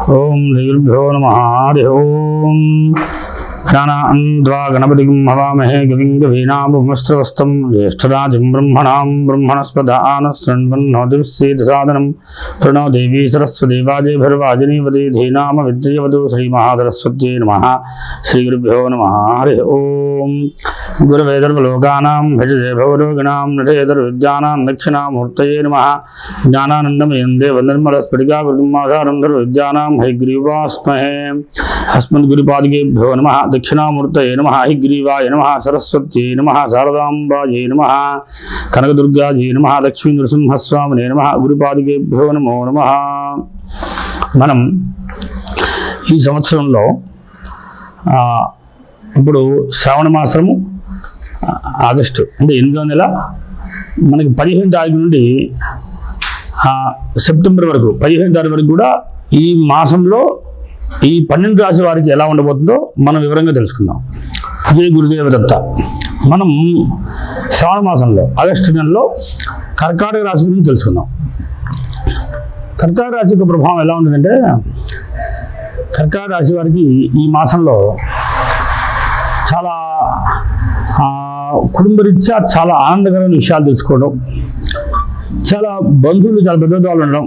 ఓం శ్రీగురుభ్యో నమః. హరి ఓం. జ్ఞానాన్వా గణపతిం హవామహే కవిం కవీనాముపమస్త్రవస్తం జ్యేష్ఠరాజం బ్రహ్మణాం బ్రహ్మణస్పదానశృణ్వన్నోతిసేదసాదనం ప్రణో దేవీ సరస్వతి వాజేభిర్వాజినీవతి ధీనామ విద్యవతు శ్రీమహాసరస్వత్యై నమః. శ్రీగురుభ్యో నమః. హరి ఓం. గురవే సర్వలోకానాం భజతే భవరోగిణాం నటేతర్విద్యానాం దక్షిణామూర్తయే నమః. జ్ఞానానందమయం దేవనిర్మలస్ఫటికాకృతిమాధారం సర్వవిద్యానాం హయగ్రీవాస్మహే. అస్మద్గురుపాదికేభ్యో నమః. దక్షిణామూర్తయే నమః. హయగ్రీవాయ నమః. సరస్వత్యై నమః. శారదాంబాయై నమః. కనకదుర్గాయై నమః. లక్ష్మీ నృసింహస్వామినే నమః. గురుపాదికేభ్యో నమో నమః. మనం ఈ సంవత్సరంలో ఇప్పుడు శ్రావణ మాసము ఆగస్టు అంటే 8వ నెల మనకి 15 తారీఖు నుండి సెప్టెంబర్ వరకు 15 తారీఖు వరకు కూడా ఈ మాసంలో ఈ 12 రాశి వారికి ఎలా ఉండబోతుందో మనం వివరంగా తెలుసుకుందాం. జై గురుదేవ దత్త. మనం శ్రావణ మాసంలో ఆగస్టు నెలలో కర్కాటక రాశి గురించి తెలుసుకుందాం. కర్కాటక రాశి యొక్క ప్రభావం ఎలా ఉంటుందంటే, కర్కాటక రాశి వారికి ఈ మాసంలో చాలా కుటుంబరీత్యా చాలా ఆనందకరమైన విషయాలు తెలుసుకోవడం, చాలా బంధువులు చాలా పెద్ద వాళ్ళు ఉండడం,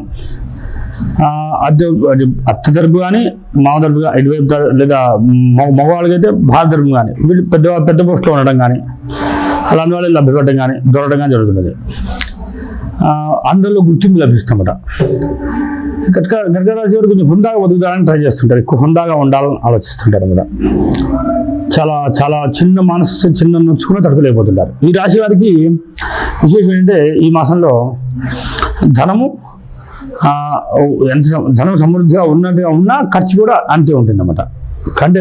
అత్త తరపు కానీ మామ తరపు ఇటువైపు లేదా మగవాళ్ళకైతే భార్య తరపు కానీ వీళ్ళు పెద్ద పోస్టులో ఉండడం కానీ అలాంటి వాళ్ళు లభ్యపడడం కానీ దొరకడం కానీ జరుగుతున్నది. అందరిలో గుర్తింపు లభిస్తుందన్నమాట. కర్కాటక రాశి వారు కొంచెం హుందాగా బతుకుతారని ట్రై చేస్తుంటారు, ఎక్కువ హుందాగా ఉండాలని ఆలోచిస్తుంటారు అన్నమాట. చాలా చాలా చిన్న మనసు చిన్న నొచ్చుకుని తట్టుకోలేకపోతుంటారు. ఈ రాశి వారికి విశేషం ఏంటంటే, ఈ మాసంలో ధనము ఎంత ధనం సమృద్ధిగా ఉన్నట్టుగా ఉన్నా ఖర్చు కూడా అంతే ఉంటుందన్నమాట. అంటే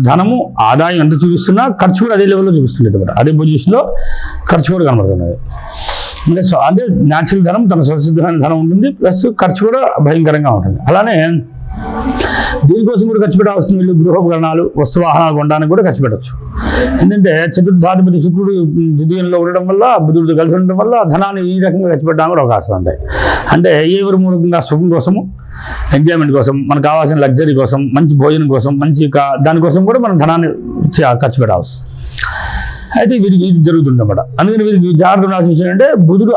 ధనము ఆదాయం ఎంత చూపిస్తున్నా ఖర్చు కూడా అదే లెవెల్లో చూపిస్తుంది అన్నమాట. అదే పొజిషన్లో ఖర్చు కూడా కనబడుతున్నది. అంటే న్యాచురల్ ధనం తన స్వసిద్ధమైన ధనం ఉంటుంది, ప్లస్ ఖర్చు కూడా భయంకరంగా ఉంటుంది. అలానే దీనికోసం కూడా ఖర్చు పెట్టాల్సిన వీళ్ళు గృహోపకరణాలు వస్తువాహనాలు కొనడానికి కూడా ఖర్చు పెట్టచ్చు. ఎందుకంటే చతుర్థాధిపతి శుక్రుడు ద్వితీయంలో ఉండడం వల్ల, బుధుడితో కలిసి ఉండడం వల్ల ధనాన్ని ఈ రకంగా ఖర్చు పెట్టడానికి కూడా అవకాశాలు ఉంటాయి. అంటే ఎవరి మూలంగా సుఖం కోసము, ఎంజాయ్మెంట్ కోసం, మనకు కావాల్సిన లగ్జరీ కోసం, మంచి భోజనం కోసం, మంచి దానికోసం కూడా మనం ధనాన్ని ఖర్చు పెట్టాల్సి. అయితే వీరికి ఇది జరుగుతుందన్నమాట. అందుకని వీరికి జాగ్రత్త ఉండాల్సిన విషయం అంటే, బుధుడు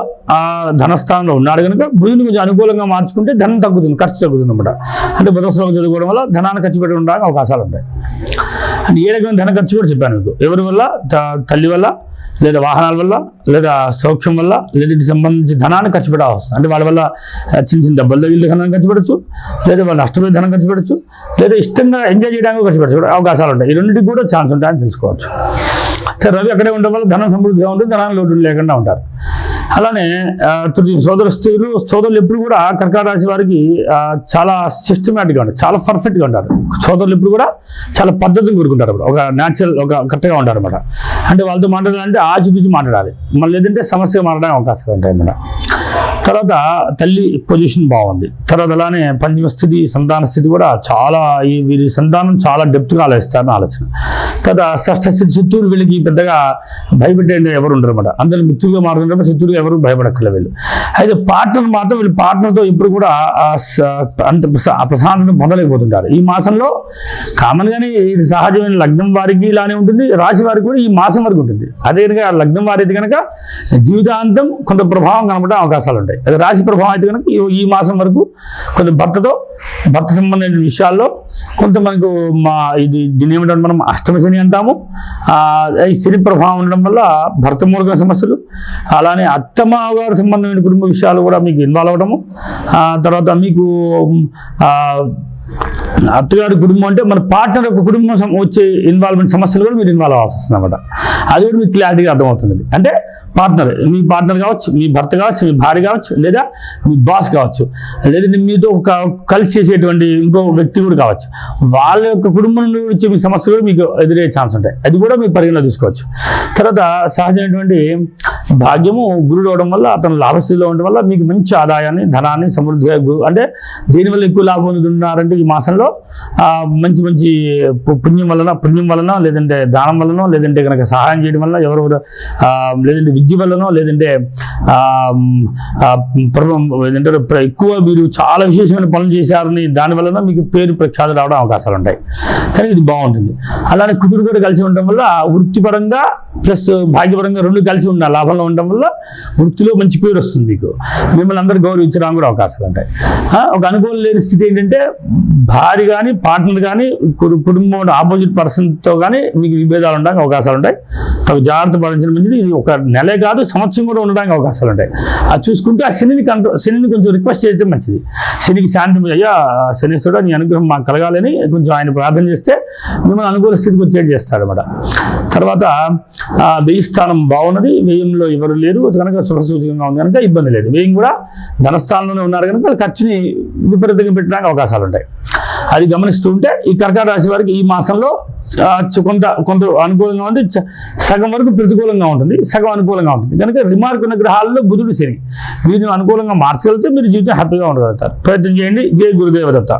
ధనస్థానంలో ఉన్నాడు కనుక బుధుని కొంచెం అనుకూలంగా మార్చుకుంటే ధనం తగ్గుతుంది, ఖర్చు తగ్గుతుంది అన్నమాట. అంటే బుధశ్లోకం చదువుకోవడం వల్ల ధనాన్ని ఖర్చు పెట్టి ఉండడానికి అవకాశాలు ఉంటాయి. అంటే ఏ రకమైన ధన ఖర్చు కూడా చెప్పాను మీకు. ఎవరి వల్ల? తల్లి వల్ల, లేదా వాహనాల వల్ల, లేదా సౌఖ్యం వల్ల, లేదా వీటికి సంబంధించి ధనాన్ని ఖర్చు పెట్టాల్సి. అంటే వాళ్ళ వల్ల చిన్న చిన్న దెబ్బలు తగిలి ధనాన్ని ఖర్చు పెట్టచ్చు, లేదా వాళ్ళు నష్టపోయి ధనం ఖర్చు పెట్టచ్చు, లేదా ఇష్టంగా ఎంజాయ్ చేయడానికి ఖర్చు పెట్టచ్చు, అవకాశాలు ఉంటాయి. ఈ రెండింటికి కూడా ఛాన్స్ ఉంటాయని తెలుసుకోవచ్చు. రవి అక్కడే ఉండడం వల్ల ధనం సమృద్ధిగా ఉంటుంది, ధనాన్ని లోటు లేకుండా ఉంటారు. అలానే సోదరులు ఎప్పుడు కూడా కర్కాటక రాశి వారికి చాలా సిస్టమేటిక్గా ఉంటారు, చాలా పర్ఫెక్ట్గా ఉంటారు. సోదరులు ఎప్పుడు కూడా చాలా పద్ధతిని కోరుకుంటారు, ఒక న్యాచురల్ ఒక కరెక్ట్గా ఉంటారు అన్నమాట. అంటే వాళ్ళతో మాట్లాడాలంటే ఆచితూచి మాట్లాడాలి, మళ్ళీ లేదంటే సమస్యగా మాట్లాడడానికి అవకాశాలు ఉంటాయి అన్నమాట. తర్వాత తల్లి పొజిషన్ బాగుంది. తర్వాత అలానే పంచమ స్థితి, సంతాన స్థితి కూడా చాలా, వీరి సంతానం చాలా డెప్త్గా ఆలోచిస్తారని ఆలోచన. తర్వాత షష్ఠ స్థితి చిత్తూరు, వీళ్ళకి పెద్దగా భయపెట్టే ఎవరు ఉండరు అన్నమాట. అందరూ మిత్రులుగా మారుతుంటారు, చిత్తూరుగా ఎవరు భయపడక్కర్లేదు వీళ్ళు. అయితే పార్ట్నర్ మాత్రం వీళ్ళు పార్ట్నర్తో ఇప్పుడు కూడా అంత ప్రశాంతత పొందలేకపోతుంటారు. ఈ మాసంలో కామన్గానే ఇది సహజమైన లగ్నం వారికి ఇలానే ఉంటుంది, రాశి వారికి కూడా ఈ మాసం వరకు ఉంటుంది. అదే కనుక లగ్నం వారి అయితే కనుక జీవితాంతం కొంత ప్రభావం కనబడే అవకాశాలు ఉంటాయి. అది రాశి ప్రభావం అయితే కనుక ఈ మాసం వరకు కొంత భర్త సంబంధించిన విషయాల్లో కొంత మనకు దీన్ని ఏమిటంటే మనం అష్టమ శని అంటాము. ఈ శని ప్రభావం ఉండడం వల్ల భర్త మూలక సమస్యలు, అలానే అత్తమాగారు సంబంధమైన కుటుంబ విషయాలు కూడా మీకు ఇన్వాల్వ్ అవ్వడము. తర్వాత మీకు అత్తగారి కుటుంబం అంటే మన పార్ట్నర్ యొక్క కుటుంబం వచ్చే ఇన్వాల్వ్మెంట్ సమస్యలు కూడా మీరు ఇన్వాల్వ్ అవ్వాల్సి వస్తుంది అన్నమాట. అది కూడా మీకు క్లారిటీగా అర్థమవుతుంది. అంటే పార్ట్నర్, మీ పార్ట్నర్ కావచ్చు, మీ భర్త కావచ్చు, మీ భార్య కావచ్చు, లేదా మీ బాస్ కావచ్చు, లేదా మీతో కలిసి చేసేటువంటి ఇంకో వ్యక్తి కూడా కావచ్చు. వాళ్ళ యొక్క కుటుంబం నుండి వచ్చే మీ సమస్యలు కూడా మీకు ఎదురయ్యే ఛాన్స్ ఉంటాయి. అది కూడా మీ పరిగణలో తీసుకోవచ్చు. తర్వాత సహజమైనటువంటి భాగ్యము గురుడు అవడం వల్ల, అతను లాభస్థితిలో ఉండడం వల్ల మీకు మంచి ఆదాయాన్ని, ధనాన్ని సమృద్ధిగా, అంటే దేనివల్ల ఎక్కువ లాభం పొందుతున్నారంటే ఈ మాసంలో మంచి మంచి పుణ్యం వలన, లేదంటే దానం వలన, లేదంటే కనుక సహాయం చేయడం వల్ల, ఎవరెవరు లేదంటే విద్య వల్లనో లేదంటే ఎక్కువ మీరు చాలా విశేషమైన పనులు చేశారని దానివల్ల మీకు పేరు ప్రఖ్యాతి రావడం అవకాశాలు ఉంటాయి. కానీ ఇది బాగుంటుంది. అలానే కుదురు కూడా కలిసి ఉండడం వల్ల వృత్తిపరంగా ప్లస్ భాగ్యపరంగా రెండు కలిసి ఉన్న లాభంలో ఉండడం వల్ల వృత్తిలో మంచి పేరు వస్తుంది. మీకు మిమ్మల్ని అందరూ గౌరవించడానికి కూడా అవకాశాలు ఉంటాయి. ఒక అనుకూలం లేని స్థితి ఏంటంటే భార్య కానీ పార్ట్నర్ కానీ కుటుంబం ఆపోజిట్ పర్సన్తో కానీ మీకు విభేదాలు ఉండడానికి అవకాశాలు ఉంటాయి. తగు జాగ్రత్త పడించడం మంచిది. ఇది ఒక నెలే కాదు సంవత్సరం కూడా ఉండడానికి అవకాశాలు ఉంటాయి. అది చూసుకుంటే ఆ శనిని కొంచెం రిక్వెస్ట్ చేయడం మంచిది. శనికి శాంతి, అయ్యా శనీశ్వరుడు నీ అనుగ్రహం మాకు కలగాలని కొంచెం ఆయన ప్రార్థన చేస్తే మిమ్మల్ని అనుకూల స్థితికి వచ్చేది చేస్తాడు అన్నమాట. తర్వాత వ్యయ స్థానం బాగున్నది, వ్యయంలో ఎవరు లేరు కనుక శుభసూచకంగా ఉంది కనుక ఇబ్బంది లేదు. వ్యయం కూడా ధనస్థానంలోనే ఉన్నారు కనుక వాళ్ళ ఖర్చుని విపరీతంగా పెట్టడానికి అవకాశాలు ఉంటాయి. అది గమనిస్తూ ఉంటే ఈ కర్కాటక రాశి వారికి ఈ మాసంలో కొంత అనుకూలంగా ఉంది, సగం వరకు ప్రతికూలంగా ఉంటుంది, సగం అనుకూలంగా ఉంటుంది. కనుక రిమార్క్ ఉన్న గ్రహాల్లో బుధుడు శని వీరిని అనుకూలంగా మార్చగలిగితే మీరు జీవితం హ్యాపీగా ఉండగలుగుతారు. ప్రయత్నం చేయండి. జై గురుదేవ దత్త.